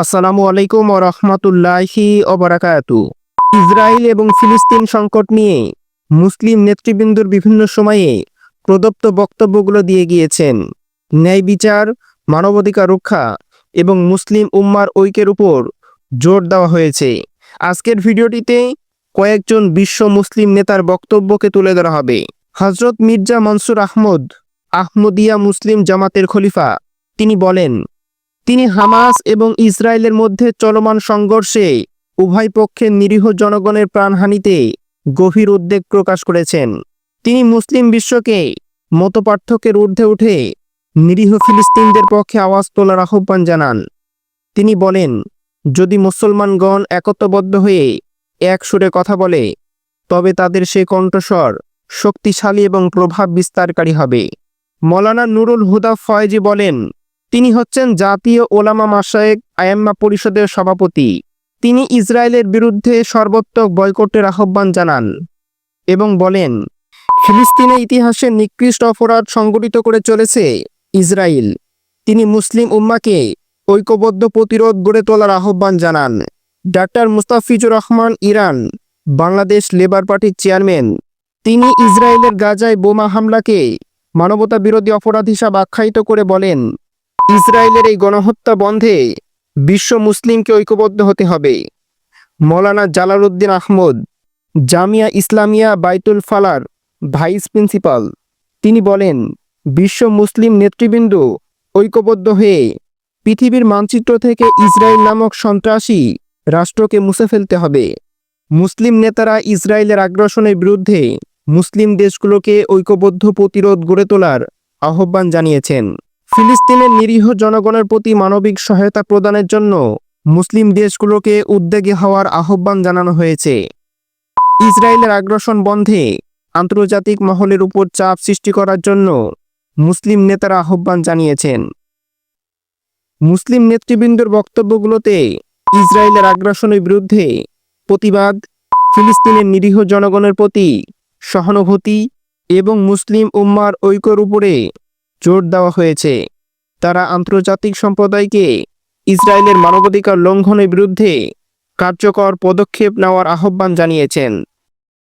আসসালামু আলাইকুম ওয়া রাহমাতুল্লাহি ওয়া বারাকাতু। ইসরায়েল এবং ফিলিস্তিন সংকট নিয়ে মুসলিম নেতৃবৃন্দর বিভিন্ন সময়ে প্রদত্ত বক্তব্যগুলো দিয়ে গিয়েছেন। ন্যায় বিচার, মানবাধিকার রক্ষা এবং মুসলিম উম্মার ঐক্যের উপর জোর দেওয়া হয়েছে। আজকের ভিডিওটিতে কয়েকজন বিশ্ব মুসলিম নেতার বক্তব্যকে তুলে ধরা হবে। হযরত মির্জা মনসুর আহমদ, আহমদিয়া মুসলিম জামাতের খলিফা, তিনি বলেন, তিনি হামাস এবং ইসরায়েলের মধ্যে চলমান সংঘর্ষে উভয় পক্ষের নিরীহ জনগণের প্রাণহানিতে গভীর উদ্বেগ প্রকাশ করেছেন। তিনি মুসলিম বিশ্বকে মতপার্থক্যের ঊর্ধ্বে উঠে নিরীহ ফিলিস্তিনদের পক্ষে আওয়াজ তোলার আহ্বান জানান। তিনি বলেন, যদি মুসলমানগণ একত্রবদ্ধ হয়ে এক সুরে কথা বলে, তবে তাদের সে কণ্ঠস্বর শক্তিশালী এবং প্রভাব বিস্তারকারী হবে। মৌলানা নুরুল হুদা ফয়েজি বলেন, তিনি হচ্ছেন জাতীয় ওলামা মাশায়েখ আয়াম্মা পরিষদের সভাপতি। তিনি ইসরায়েলের বিরুদ্ধে সর্বাত্মক বয়কটের আহ্বান জানান এবং বলেন, ফিলিস্তিনে ইতিহাসে নিকৃষ্ট অপরাধ সংঘটিত করে চলেছে ইসরায়েল। তিনি মুসলিম উম্মাকে ঐক্যবদ্ধ প্রতিরোধ গড়ে তোলার আহ্বান জানান। Doctor Mustafizur Rahman Iran, Bangladesh labour পার্টির চেয়ারম্যান, তিনি ইসরায়েলের গাজায় বোমা হামলাকে মানবতা বিরোধী অপরাধ হিসাবে আখ্যায়িত করে বলেন, ইসরায়েলের এই গণহত্যা বন্ধে বিশ্ব মুসলিমকে ঐক্যবদ্ধ হতে হবে। মৌলানা জালালউদ্দিন আহমদ, জামিয়া ইসলামিয়া বাইতুল ফালার ভাইস প্রিন্সিপাল, তিনি বলেন, বিশ্ব মুসলিম নেতৃবৃন্দ ঐক্যবদ্ধ হয়ে পৃথিবীর মানচিত্র থেকে ইসরায়েল নামক সন্ত্রাসী রাষ্ট্রকে মুছে ফেলতে হবে। মুসলিম নেতারা ইসরায়েলের আগ্রাসনের বিরুদ্ধে মুসলিম দেশগুলোকে ঐক্যবদ্ধ প্রতিরোধ গড়ে তোলার আহ্বান জানিয়েছেন। ফিলিস্তিনের নিরীহ জনগণের প্রতি মানবিক সহায়তা প্রদানের জন্য মুসলিম দেশগুলোকে উদ্যোগী হওয়ার আহ্বান জানানো হয়েছে। ইসরায়েলের আগ্রাসন বন্ধে আন্তর্জাতিক মহলের উপর চাপ সৃষ্টি করার জন্য মুসলিম নেতারা আহ্বান জানিয়েছেন। মুসলিম নেতৃবৃন্দের বক্তব্যগুলোতে ইসরায়েলের আগ্রাসনের বিরুদ্ধে প্রতিবাদ, ফিলিস্তিনের নিরীহ জনগণের প্রতি সহানুভূতি এবং মুসলিম উম্মার ঐক্যের উপরে জোর দেওয়া হয়েছে। তারা আন্তর্জাতিক সম্প্রদায়কে ইসরায়েলের মানবাধিকার লঙ্ঘনের বিরুদ্ধে কার্যকর পদক্ষেপ নেওয়ার আহ্বান জানিয়েছেন।